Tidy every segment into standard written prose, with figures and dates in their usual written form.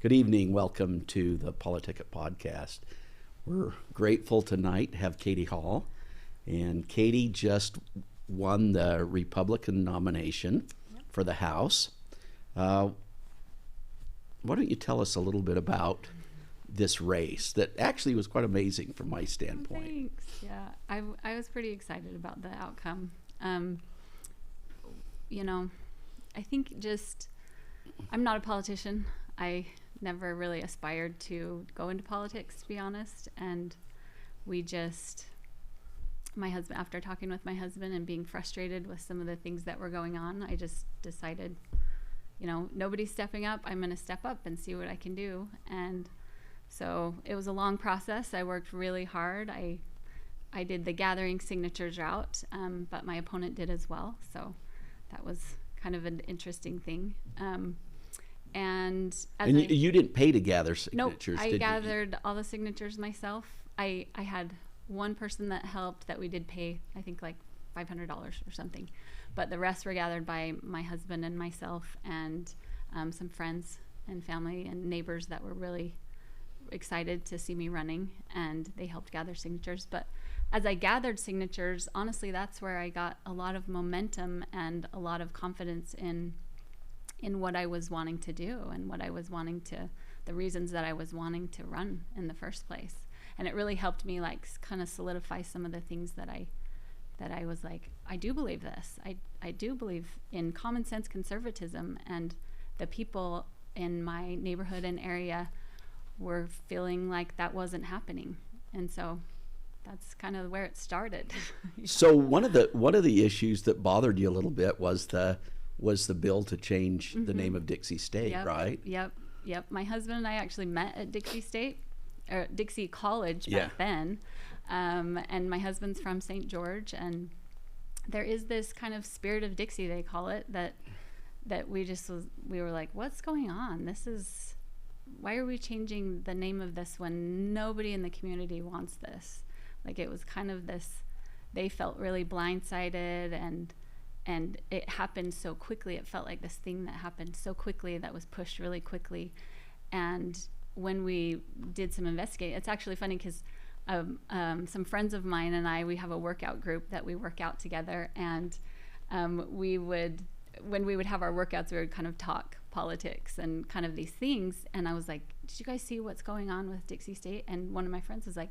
Good evening. Welcome to the PoliticIt podcast. We're grateful tonight to have Katy Hall. And Katy just won the Republican nomination for the House. Why don't you tell us a little bit about this race that actually was quite amazing from my standpoint? Thanks. Yeah, I was pretty excited about the outcome. I think I'm not a politician. I never really aspired to go into politics, to be honest. And my husband, after talking with my husband and being frustrated with some of the things that were going on, I just decided, nobody's stepping up. I'm going to step up and see what I can do. And so it was a long process. I worked really hard. I did the gathering signatures route, but my opponent did as well. So that was kind of an interesting thing. You didn't pay to gather signatures, nope, did you? I gathered all the signatures myself. I had one person that helped that we did pay, I think like $500 or something. But the rest were gathered by my husband and myself and some friends and family and neighbors that were really excited to see me running, and they helped gather signatures. But as I gathered signatures, honestly, that's where I got a lot of momentum and a lot of confidence in what I was wanting to do and the reasons that I was wanting to run in the first place. And it really helped me kind of solidify some of the things that I was like, I do believe this. I do believe in common sense conservatism, and the people in my neighborhood and area were feeling like that wasn't happening. And so that's kind of where it started. So one of the issues that bothered you a little bit was the bill to change the name of Dixie State, right? Yep. My husband and I actually met at Dixie College back then. And my husband's from St. George, and there is this kind of spirit of Dixie, they call it, that we were like, what's going on? Why are we changing the name of this when nobody in the community wants this? Like, it was kind of this, they felt really blindsided, and it happened so quickly. It felt like this thing that happened so quickly, that was pushed really quickly. And when we did some investigating, it's actually funny because some friends of mine and I, we have a workout group that we work out together, and when we would have our workouts, we would kind of talk politics and kind of these things. And I was like, did you guys see what's going on with Dixie State? And one of my friends was like,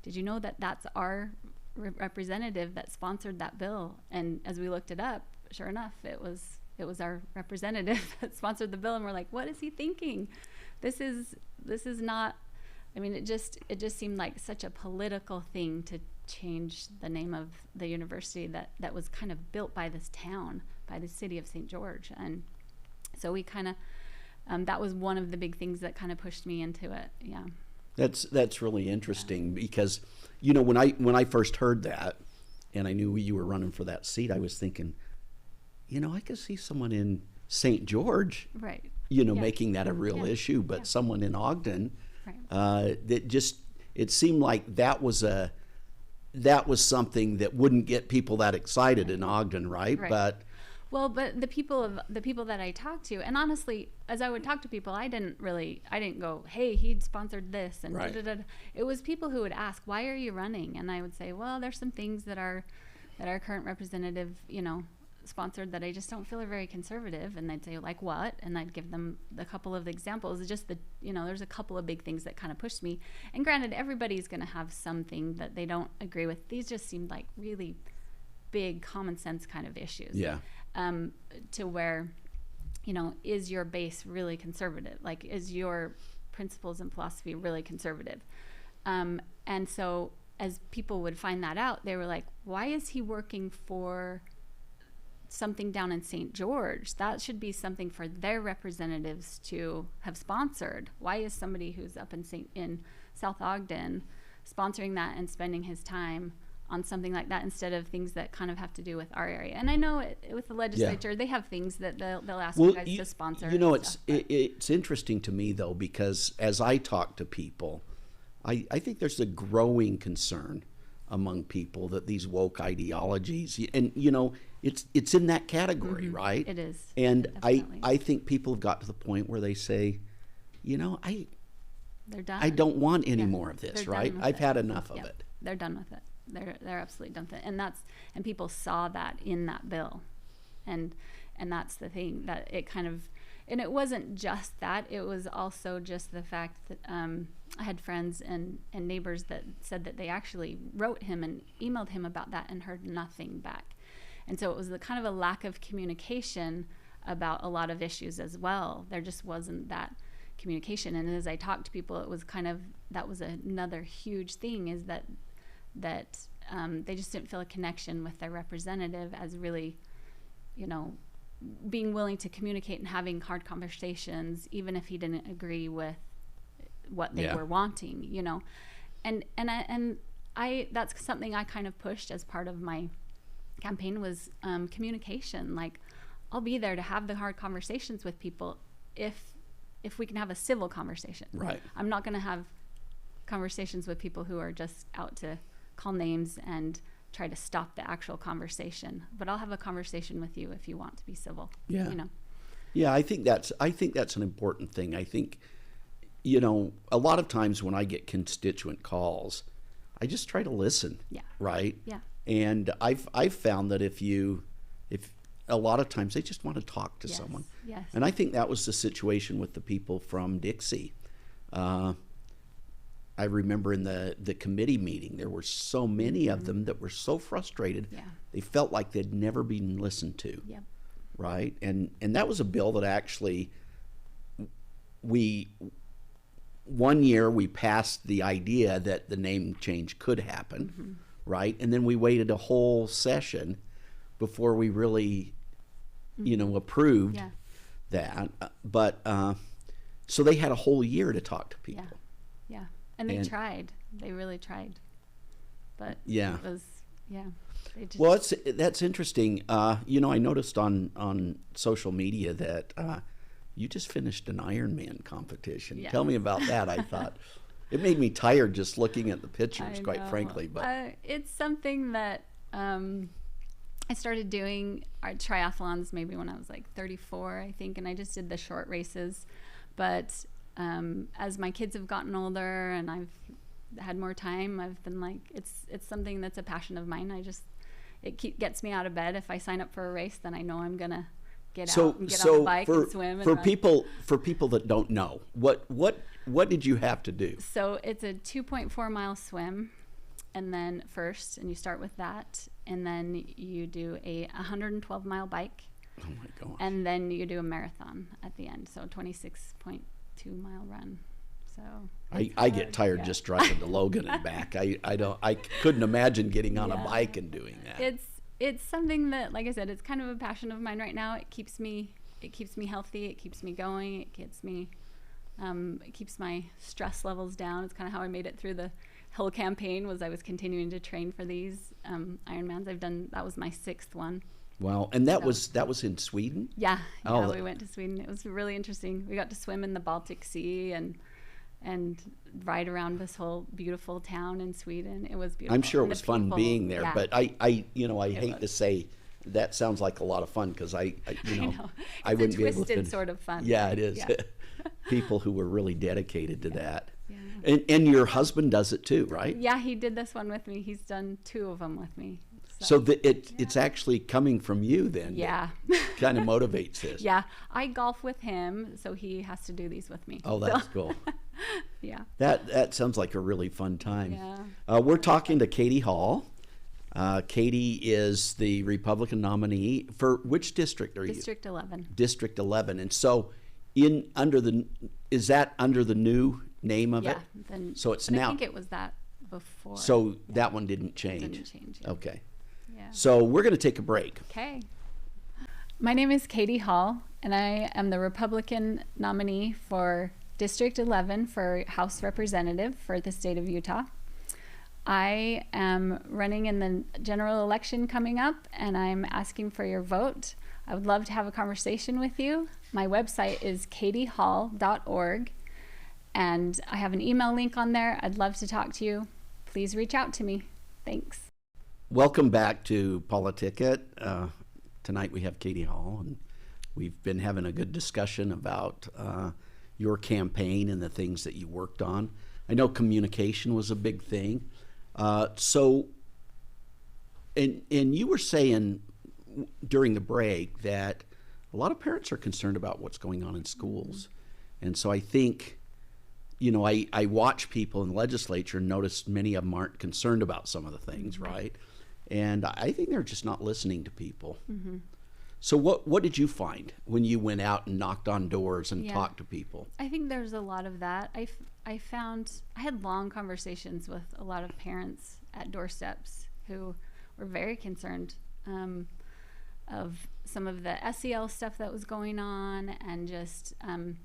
did you know that that's our representative that sponsored that bill? And as we looked it up, sure enough, it was our representative that sponsored the bill. And we're like, what is he thinking? This is not, I mean, it just seemed like such a political thing to change the name of the university that was kind of built by this town, by the city of St. George. And so we kind of, that was one of the big things that kind of pushed me into it. Yeah. That's really interesting because, when I first heard that and I knew you were running for that seat, I was thinking, I could see someone in St. George, right? Making that a real issue, but someone in Ogden, right. It seemed like that was something that wouldn't get people that excited in Ogden, right? But the people that I talked to, and honestly, as I would talk to people, I didn't go, hey, he'd sponsored this, and right. It was people who would ask, why are you running? And I would say, well, there's some things that our current representative, sponsored that I just don't feel are very conservative. And they'd say, like what? And I'd give them a couple of examples. Just there's a couple of big things that kind of pushed me. And granted, everybody's going to have something that they don't agree with. These just seemed like really big common sense kind of issues. Yeah. To where, is your base really conservative? Like, is your principles and philosophy really conservative? And so as people would find that out, they were like, why is he working for something down in St. George? That should be something for their representatives to have sponsored. Why is somebody who's up in South Ogden sponsoring that and spending his time on something like that instead of things that kind of have to do with our area? And I know with the legislature, they have things that they'll ask you guys to sponsor. It's interesting to me though, because as I talk to people, I think there's a growing concern among people that these woke ideologies, and it's in that category, right? It is. And I think people have got to the point where they say, they're done. I don't want any more of They're this, done right? with I've it. had enough of Yep. it. They're done with it. They're absolutely done with it. And people saw that in that bill. And that's the thing, that it kind of, and it wasn't just that, it was also just the fact that I had friends and neighbors that said that they actually wrote him and emailed him about that and heard nothing back. And so it was the kind of a lack of communication about a lot of issues as well. There just wasn't that communication. And as I talked to people, it was kind of, that was another huge thing, is that they just didn't feel a connection with their representative as really, being willing to communicate and having hard conversations, even if he didn't agree with what they were wanting, and I that's something I kind of pushed as part of my campaign, was communication. Like, I'll be there to have the hard conversations with people if we can have a civil conversation. Right. I'm not going to have conversations with people who are just out to call names and try to stop the actual conversation, but I'll have a conversation with you if you want to be civil. Yeah, I think that's an important thing. I think, a lot of times when I get constituent calls, I just try to listen. Yeah. Right. Yeah. And I've found that if a lot of times they just want to talk to someone. Yes. And I think that was the situation with the people from Dixie. I remember in the committee meeting, there were so many of them that were so frustrated. Yeah. They felt like they'd never been listened to. Yep. Right. And that was a bill that actually one year we passed the idea that the name change could happen. Right. And then we waited a whole session before we really, approved that. But so they had a whole year to talk to people. Yeah. And they tried. They really tried. But it was, they just, well, that's interesting. I noticed on social media that you just finished an Ironman competition. Yes. Tell me about that. I thought it made me tired just looking at the pictures, quite frankly. But it's something that I started doing triathlons maybe when I was like 34, I think, and I just did the short races. But as my kids have gotten older and I've had more time, I've been like, it's something that's a passion of mine. It gets me out of bed. If I sign up for a race, then I know I'm gonna get out and get on the bike and swim. For people that don't know, what did you have to do? So it's a 2.4 mile swim, and then and you start with that, and then you do a 112 mile bike. Oh my gosh. And then you do a marathon at the end, so 26.2 mile run. So I get tired just driving to Logan and back. I couldn't imagine getting on a bike and doing that. It's something that, like I said, it's kind of a passion of mine right now. It keeps me healthy. It keeps me going. It keeps my stress levels down. It's kind of how I made it through the whole campaign, was I was continuing to train for these Ironmans. That was my 6th one. Wow, and that was in Sweden? Yeah, we went to Sweden. It was really interesting. We got to swim in the Baltic Sea and ride around this whole beautiful town in Sweden. It was beautiful. I'm sure it was fun being there, but I hate to say that sounds like a lot of fun, because I wouldn't be able to. It's a twisted sort of fun. Yeah, it is. Yeah. People who were really dedicated to that. Yeah. And your husband does it too, right? Yeah, he did this one with me. He's done 2 of them with me. So it's actually coming from you then. Yeah. Kind of motivates this. Yeah. I golf with him, so he has to do these with me. Oh, that's cool. Yeah. That sounds like a really fun time. Yeah. We're talking to Katy Hall. Katy is the Republican nominee for which district are you? District 11. District 11. And so is that under the new name of it? Yeah. So it's now. I think it was that before. So that one didn't change. Didn't change. Yeah. Okay. Yeah. So we're going to take a break. Okay. My name is Katy Hall, and I am the Republican nominee for District 11 for House Representative for the state of Utah. I am running in the general election coming up, and I'm asking for your vote. I would love to have a conversation with you. My website is katyhall.org, and I have an email link on there. I'd love to talk to you. Please reach out to me. Thanks. Welcome back to PoliticIt. Tonight we have Katy Hall, and we've been having a good discussion about your campaign and the things that you worked on. I know communication was a big thing. And you were saying during the break that a lot of parents are concerned about what's going on in schools. And so I think, I watch people in the legislature and notice many of them aren't concerned about some of the things, right? And I think they're just not listening to people. Mm-hmm. So what did you find when you went out and knocked on doors and talked to people? I think there's a lot of that. I found I had long conversations with a lot of parents at doorsteps who were very concerned of some of the SEL stuff that was going on, and just and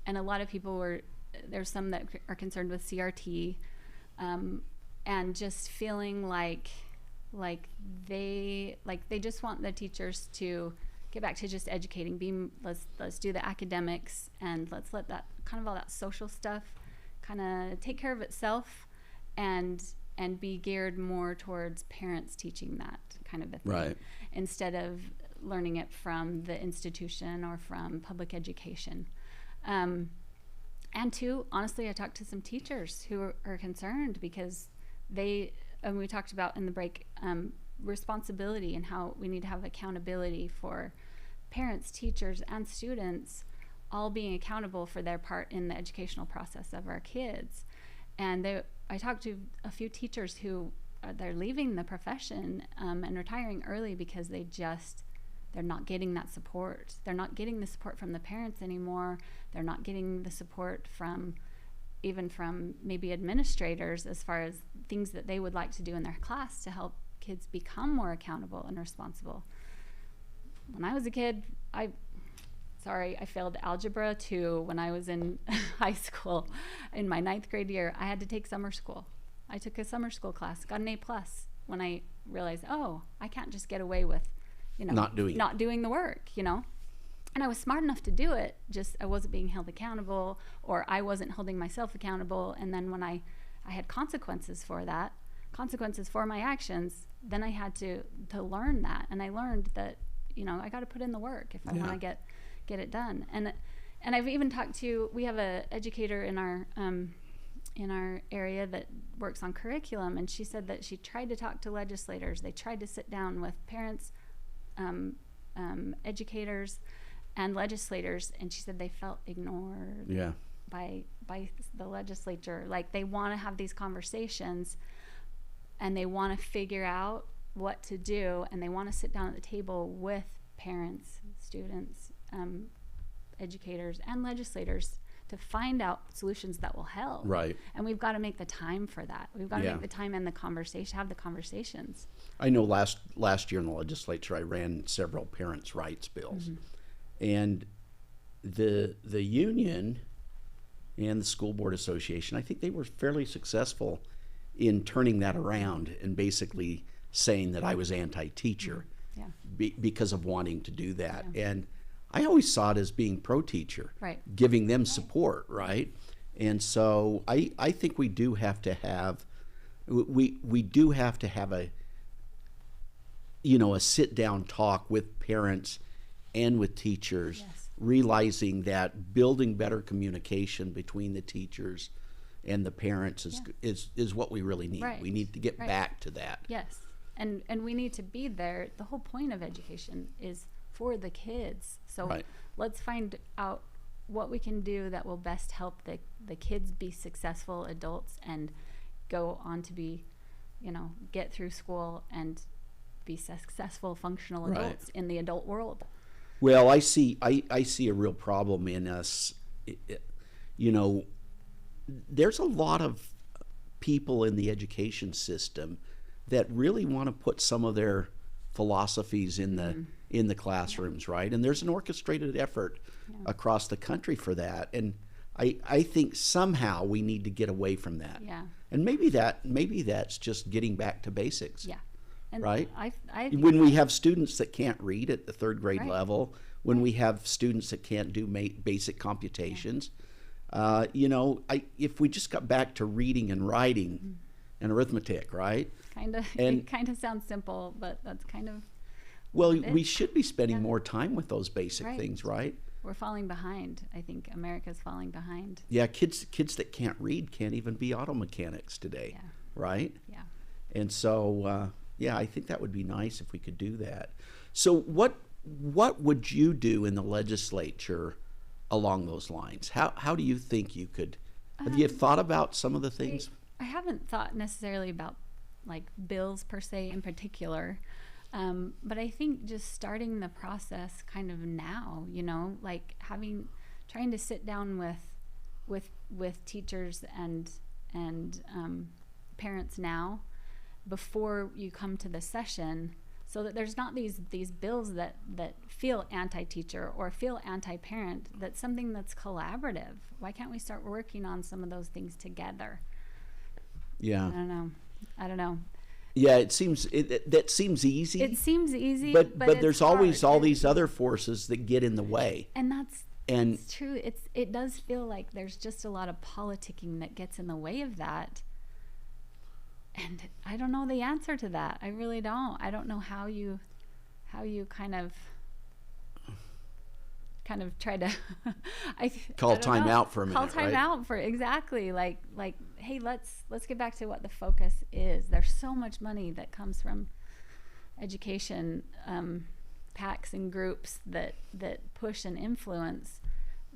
a lot of people there's some that are concerned with CRT, and just feeling like they just want the teachers to get back to just educating. Let's do the academics, and let's let that kind of all that social stuff kind of take care of itself, and be geared more towards parents teaching that kind of a thing, right, instead of learning it from the institution or from public education. And two, honestly, I talked to some teachers who are concerned because and we talked about in the break, responsibility and how we need to have accountability for parents, teachers, and students all being accountable for their part in the educational process of our kids. And I talked to a few teachers who they're leaving the profession and retiring early because they're not getting that support. They're not getting the support from the parents anymore. They're not getting the support even from maybe administrators as far as things that they would like to do in their class to help kids become more accountable and responsible. When I was a kid, I failed Algebra 2 when I was in high school. In my 9th grade year, I had to take summer school. I took a summer school class, got an A+ when I realized, I can't just get away with, not doing the work, And I was smart enough to do it, just I wasn't being held accountable, or I wasn't holding myself accountable. And then when I had consequences for my actions, then I had to learn that. And I learned that, I got to put in the work if I want to get it done. And I've even we have a educator in our area that works on curriculum, and she said that she tried to talk to legislators. They tried to sit down with parents, educators, and legislators, and she said they felt ignored by the legislature. Like, they want to have these conversations, and they want to figure out what to do, and they want to sit down at the table with parents, students, educators, and legislators to find out solutions that will help. Right. And we've got to make the time for that. We've got to make the time and the conversation, have the conversations. I know last year in the legislature, I ran several parents' rights bills. Mm-hmm. And the union and the school board association, I think they were fairly successful in turning that around and basically saying that I was anti-teacher because of wanting to do that. Yeah. And I always saw it as being pro-teacher, right, giving them support, right? And so I think we do have to have a a sit-down talk with parents and with teachers, realizing that building better communication between the teachers and the parents is what we really need. Right. We need to get back to that. Yes, and we need to be there. The whole point of education is for the kids. So let's find out what we can do that will best help the kids be successful adults and go on to be, get through school and be successful, functional adults in the adult world. Well, I see a real problem in us. There's a lot of people in the education system that really want to put some of their philosophies in the classrooms, right? And there's an orchestrated effort across the country for that. And I think somehow we need to get away from that. Yeah. And maybe that's just getting back to basics. Yeah. And right? When we have students that can't read at the 3rd grade level, when we have students that can't do basic computations, if we just got back to reading and writing and arithmetic, right? It kind of sounds simple, but that's kind of we should be spending more time with those basic things, right? we're falling behind. I think America's falling behind. Yeah, kids that can't read can't even be auto mechanics today, Yeah. right? Yeah. And so, yeah, I think that would be nice if we could do that. So what would you do in the legislature along those lines? How do you think you could, have you thought about some of the things? I haven't thought necessarily about like bills per se in particular, but I think just starting the process kind of now, you know, like trying to sit down with teachers and parents now before you come to the session, so that there's not these bills that feel anti-teacher or feel anti-parent. That's something that's collaborative. Why can't we start working on some of those things together? Yeah. I don't know. Yeah, that seems easy. It seems easy, but it's there's always hard. all these other forces that get in the way. And it's true. It does feel like there's just a lot of politicking that gets in the way of that. And I don't know the answer to that. I really don't. I don't know how you kind of try to call time out for a minute. Call time right? out for exactly like hey, let's get back to what the focus is. There's so much money that comes from education PACs and groups that push and influence,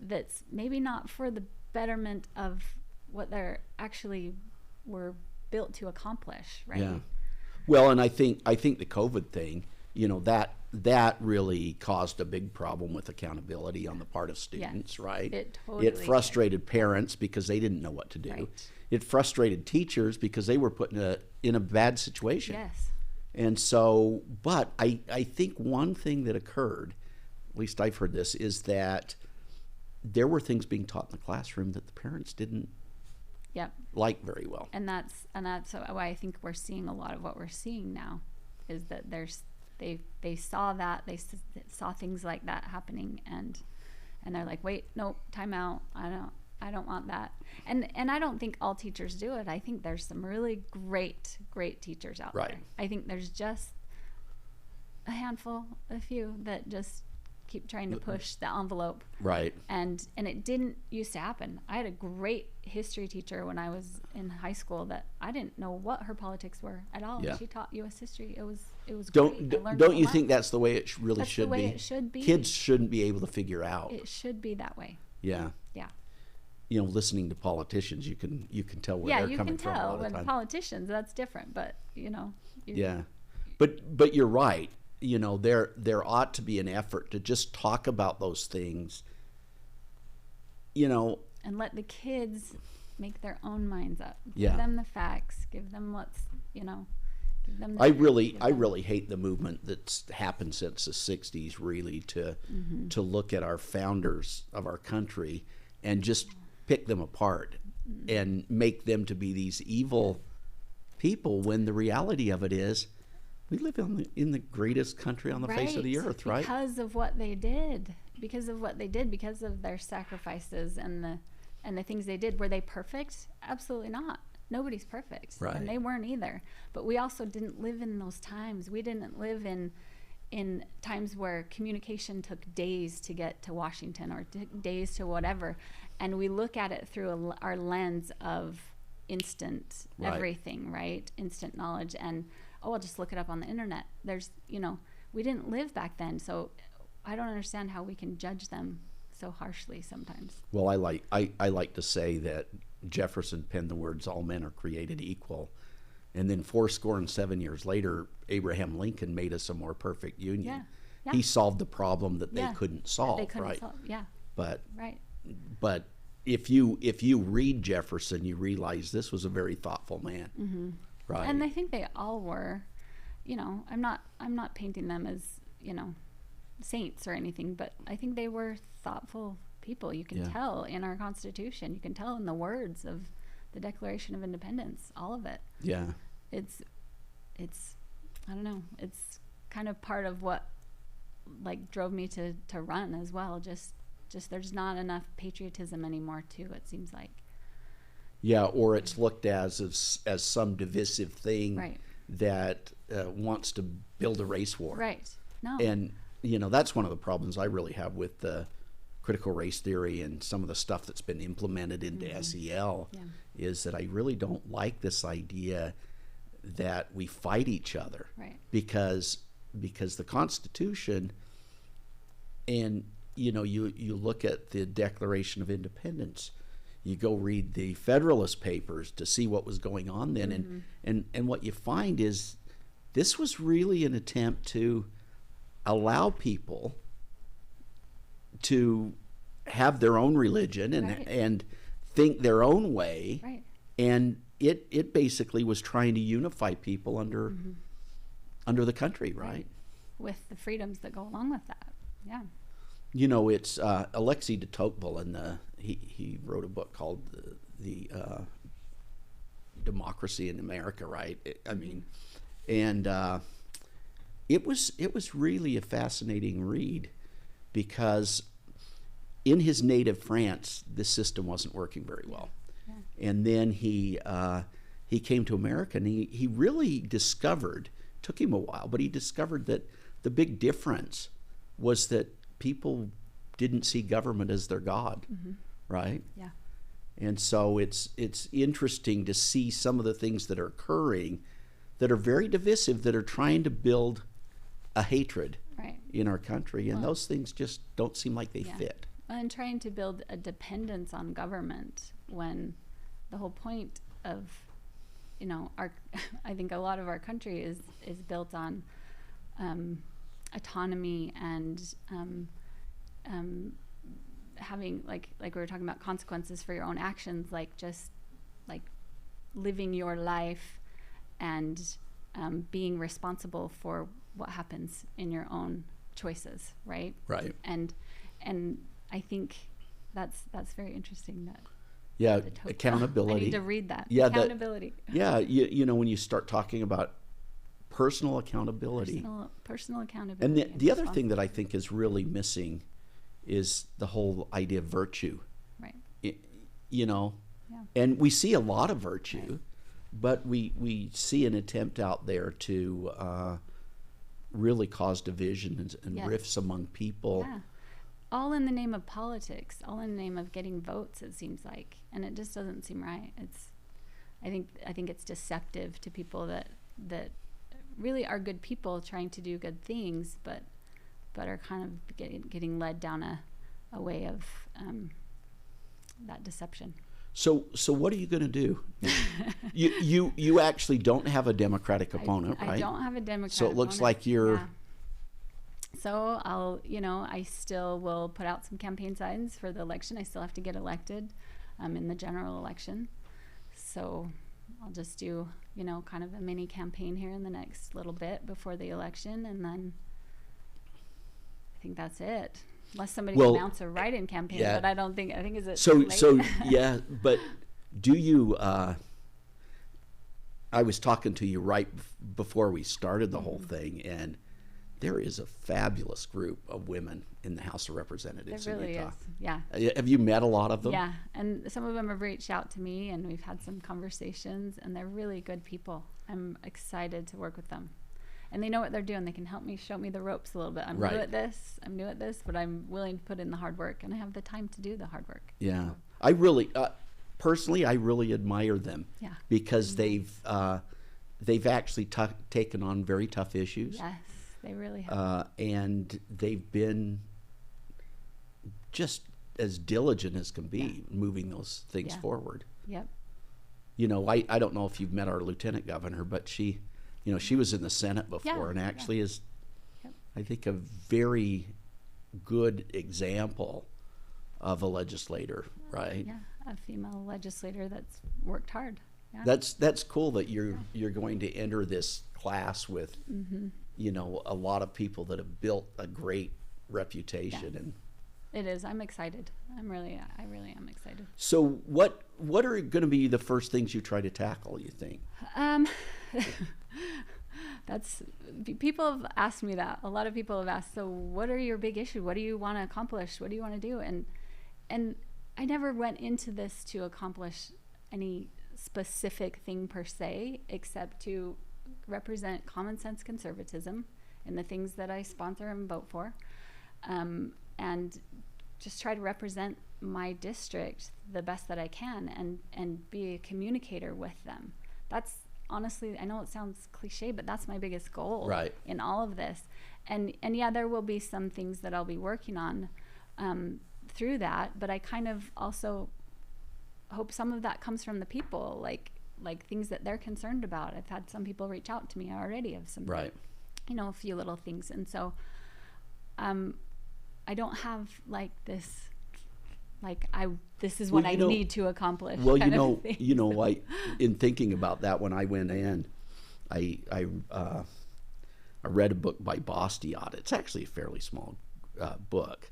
that's maybe not for the betterment of what they're actually were built to accomplish, right? Yeah. Well, and I think the COVID thing, you know, that really caused a big problem with accountability on the part of students, yes, right? It totally It frustrated parents because they didn't know what to do. Right. It frustrated teachers because they were put in a bad situation. Yes. And so, but I think one thing that occurred, at least I've heard this, is that there were things being taught in the classroom that the parents didn't Yep. like very well. And that's why I think we're seeing a lot of what we're seeing now, is that they saw that, they saw things like that happening, and they're like, wait, nope, time out. I don't want that. And I don't think all teachers do it. I think there's some really great teachers out Right. there. I think there's just a few that just keep trying to push the envelope. Right. And it didn't used to happen. I had a great history teacher when I was in high school that I didn't know what her politics were at all. Yeah. She taught U.S. history. It was Don't great. I learned don't so you much. think that's the way it really That's should the way be? it should be. Kids shouldn't be able to figure out. It should be that way. Yeah. Yeah. You know, listening to politicians, you can tell where Yeah, they're you coming can from a tell lot of when time. politicians, that's different, but you know. Yeah. But you're right. You know, there ought to be an effort to just talk about those things. You know, And let the kids make their own minds up. Yeah. Give them the facts. Give them what's, give them the I truth, really give them- hate the movement that's happened since the 60s, really, to Mm-hmm. look at our founders of our country and just pick them apart and make them to be these evil people, when the reality of it is we live in the greatest country on the face of the earth, right? Because of what they did. Because of their sacrifices and the things they did. Were they perfect? Absolutely not. Nobody's perfect. Right. And they weren't either. But we also didn't live in those times. We didn't live in times where communication took days to get to Washington, or days to whatever. And we look at it through our lens of instant Right. everything, right? Instant knowledge. And I'll just look it up on the internet. There's, we didn't live back then, so I don't understand how we can judge them so harshly sometimes. Well, I like to say that Jefferson penned the words, "All men are created equal," and then 7 years later, Abraham Lincoln made us a more perfect union. Yeah. Yeah. He solved the problem that they Yeah. couldn't solve, They couldn't right? solve. Yeah, But right. if you read Jefferson, you realize this was a very thoughtful man, Mm-hmm. right? And I think they all were. I'm not painting them as saints or anything, but I think they were thoughtful people. You can Yeah. tell in our Constitution. You can tell in the words of the Declaration of Independence. All of it. Yeah. It's I don't know. It's kind of part of what drove me to run as well. Just there's not enough patriotism anymore too, it seems like. Yeah, or it's looked as some divisive thing, Right. that wants to build a race war. Right. No. And that's one of the problems I really have with the critical race theory and some of the stuff that's been implemented into SEL is that I really don't like this idea that we fight each other, because the Constitution, and you look at the Declaration of Independence, you go read the Federalist Papers to see what was going on then, and what you find is this was really an attempt to allow people to have their own religion and think their own way, and it basically was trying to unify people under the country, right? With the freedoms that go along with that. It's Alexis de Tocqueville, and he wrote a book called the Democracy in America, right? It was really a fascinating read, because in his native France, this system wasn't working very well. And then he came to America, and he really discovered, took him a while, but he discovered that the big difference was that people didn't see government as their God, right? And so it's interesting to see some of the things that are occurring that are very divisive, that are trying to build a hatred in our country, and those things just don't seem like they fit. And trying to build a dependence on government, when the whole point of I think a lot of our country is built on autonomy and having like we were talking about consequences for your own actions, just living your life and being responsible for what happens in your own choices, right? And I think that's very interesting. Accountability. I need to read that. Accountability. When you start talking about personal accountability. Personal accountability. And the other thing that I think is really missing is the whole idea of virtue. And we see a lot of virtue, but we see an attempt out there to really cause division and rifts among people. All in the name of politics, all in the name of getting votes, it seems like, and it just doesn't seem right. I think it's deceptive to people that really are good people trying to do good things, but are kind of getting led down a way of that deception. So what are you going to do? you actually don't have a Democratic opponent, right? I don't have a Democratic. So it looks like you're. Yeah. So I still will put out some campaign signs for the election. I still have to get elected in the general election. So I'll just do, kind of a mini campaign here in the next little bit before the election, and then I think that's it. Unless somebody can announce a write-in campaign, but I think is it so late? so yeah. But do you? I was talking to you right before we started the whole thing, and there is a fabulous group of women in the House of Representatives in Utah. Is. Yeah. Have you met a lot of them? Yeah, and some of them have reached out to me, and we've had some conversations, and they're really good people. I'm excited to work with them. And they know what they're doing. They can help me, show me the ropes a little bit. I'm new at this, but I'm willing to put in the hard work, and I have the time to do the hard work. Yeah. I really, personally, I really admire them. Yeah. Because they've actually taken on very tough issues. Yes, they really have. And they've been just as diligent as can be moving those things forward. Yep. I don't know if you've met our lieutenant governor, but she was in the Senate before and actually is, I think, a very good example of a legislator, right? Yeah, a female legislator that's worked hard. Yeah. That's cool that you're going to enter this class with, a lot of people that have built a great reputation. Yeah. And it is. I'm excited. I really am excited. So what are going to be the first things you try to tackle, you think? People have asked me that. A lot of people have asked, so what are your big issues? What do you want to accomplish? What do you want to do? And I never went into this to accomplish any specific thing per se, except to represent common sense conservatism in the things that I sponsor and vote for, and just try to represent my district the best that I can, and be a communicator with them. That's honestly, I know it sounds cliche, but that's my biggest goal in all of this. And yeah, there will be some things that I'll be working on through that, but I kind of also hope some of that comes from the people, like things that they're concerned about. I've had some people reach out to me already of some, you know, a few little things. And so I don't have like this, like this is what I need to accomplish. Well, you know, in thinking about that, when I went in, I read a book by Bastiat. It's actually a fairly small book,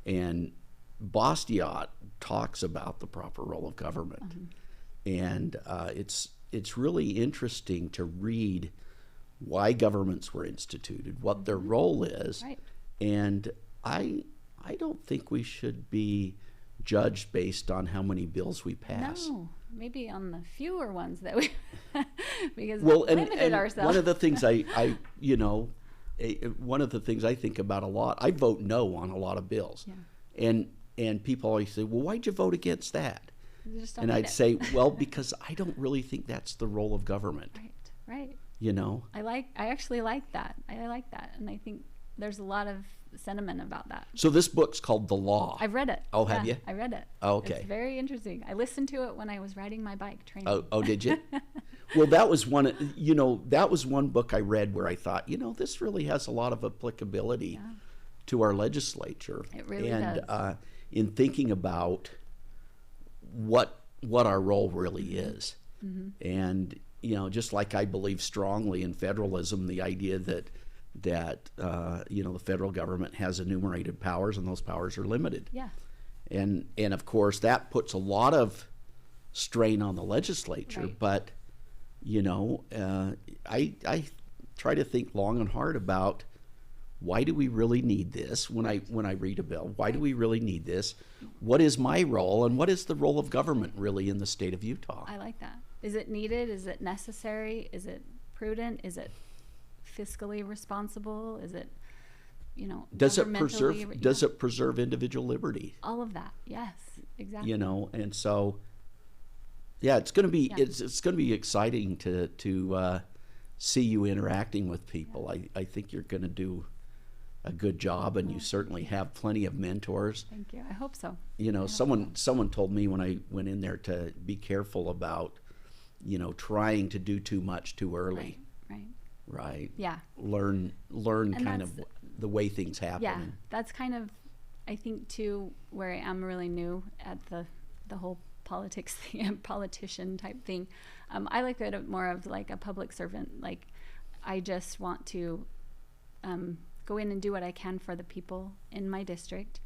and Bastiat talks about the proper role of government, and it's really interesting to read why governments were instituted, what their role is, and I don't think we should be judged based on how many bills we pass. No, maybe on the fewer ones that we because we limited ourselves. One of the things one of the things I think about a lot, I vote no on a lot of bills. And people always say, well, why'd you vote against that? And I'd say, well, because I don't really think that's the role of government. Right. You know? I actually like that. I like that. And I think there's a lot of sentiment about that. So this book's called The Law. I've read it. Oh, have you? I read it. Oh, okay. It's very interesting. I listened to it when I was riding my bike training. Oh, did you? Well, that was one book I read where I thought, this really has a lot of applicability to our legislature. It really does. In thinking about what our role really is. And, just like I believe strongly in federalism, the idea that the federal government has enumerated powers and those powers are limited. Yeah. And of course that puts a lot of strain on the legislature, but I try to think long and hard about why do we really need this when I read a bill? Why do we really need this? What is my role, and what is the role of government really in the state of Utah? I like that. Is it needed? Is it necessary? Is it prudent? Is it fiscally responsible? Is it, does it preserve individual liberty? All of that. Yes, exactly. And so it's going to be it's going to be exciting to see you interacting with people. I think you're going to do a good job, and you certainly have plenty of mentors. Thank you. I hope so. Someone told me when I went in there to be careful about trying to do too much too early. Right. Yeah. Learn kind of the way things happen. Yeah, that's kind of, I think too, where I am really new at the whole politics thing, politician type thing. I like it more of like a public servant. Like, I just want to go in and do what I can for the people in my district,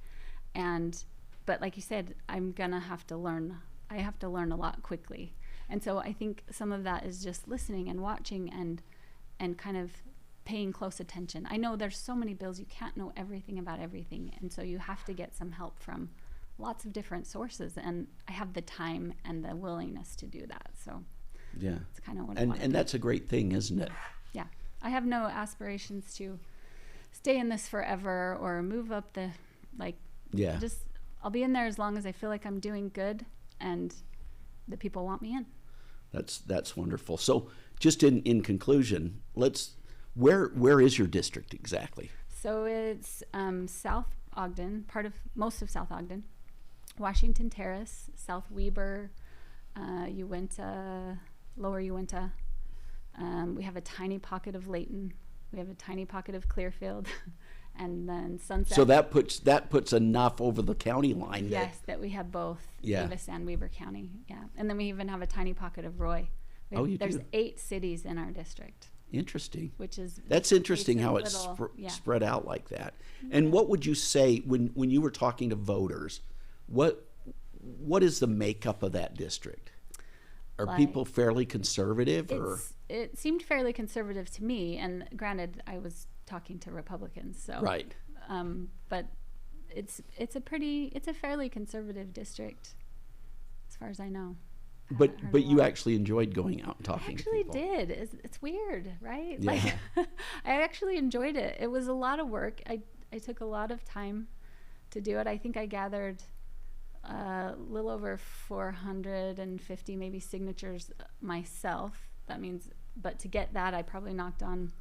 but like you said, I'm gonna have to learn. I have to learn a lot quickly, and so I think some of that is just listening and watching and kind of paying close attention. I know there's so many bills, you can't know everything about everything, and so you have to get some help from lots of different sources, and I have the time and the willingness to do that. So it's kind of what I want to do. That's a great thing, isn't it? Yeah. I have no aspirations to stay in this forever or move up just I'll be in there as long as I feel like I'm doing good and the people want me in. That's wonderful. So just in conclusion, where is your district exactly? So it's South Ogden, most of South Ogden, Washington Terrace, South Weber, Uinta, Lower Uinta. We have a tiny pocket of Layton. We have a tiny pocket of Clearfield, and then Sunset. So that puts enough over the county line. Yes, that we have both Davis and Weber County. Yeah, and then we even have a tiny pocket of Roy. There's 8 cities in our district. Interesting. That's interesting how it's spread out like that. And what would you say when you were talking to voters? What is the makeup of that district? Are people fairly conservative, or? It seemed fairly conservative to me, and granted, I was talking to Republicans, so right. But it's a fairly conservative district, as far as I know. But you actually enjoyed going out and talking to people. I actually did. It's weird, right? Yeah. I actually enjoyed it. It was a lot of work. I took a lot of time to do it. I think I gathered a little over 450 maybe signatures myself. That means, but to get that, I probably knocked on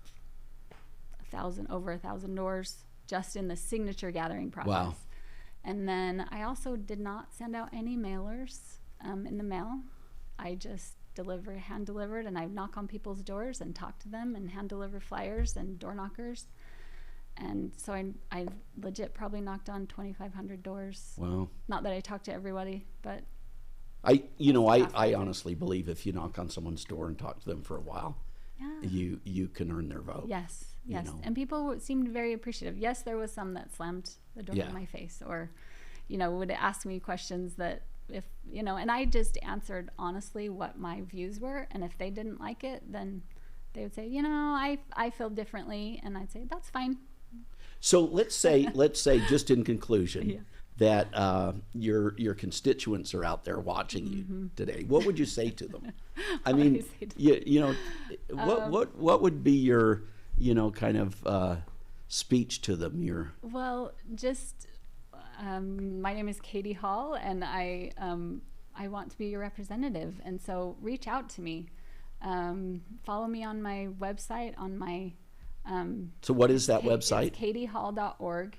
over 1,000 doors just in the signature gathering process. Wow. And then I also did not send out any mailers in the mail. I just hand delivered, and I knock on people's doors and talk to them and hand deliver flyers and door knockers. And so I legit probably knocked on 2,500 doors. Wow. Not that I talked to everybody, but I honestly believe if you knock on someone's door and talk to them for a while, you can earn their vote. Yes. You know. And people seemed very appreciative. Yes, there was some that slammed the door in my face, or, would ask me questions that and I just answered honestly what my views were. And if they didn't like it, then they would say, I feel differently. And I'd say, that's fine. So let's say just in conclusion that your constituents are out there watching you today. What would you say to them? I mean, what would be your kind of speech to them? Well, just my name is Katy Hall, and I want to be your representative. And so reach out to me. Follow me on my website, on my so what is that website? It's katyhall.org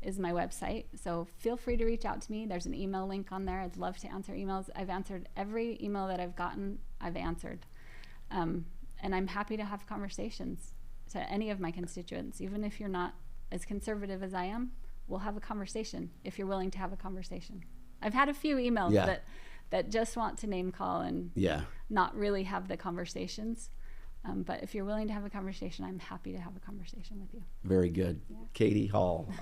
is my website. So feel free to reach out to me. There's an email link on there. I'd love to answer emails. I've answered every email that I've gotten. I've answered. And I'm happy to have conversations to any of my constituents. Even if you're not as conservative as I am, we'll have a conversation if you're willing to have a conversation. I've had a few emails that just want to name call and not really have the conversations. But if you're willing to have a conversation, I'm happy to have a conversation with you. Very good. Yeah. Katy Hall,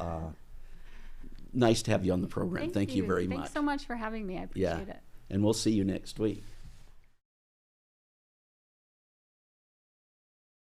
nice to have you on the program. Thank you very much. Thanks so much for having me. I appreciate it. And we'll see you next week.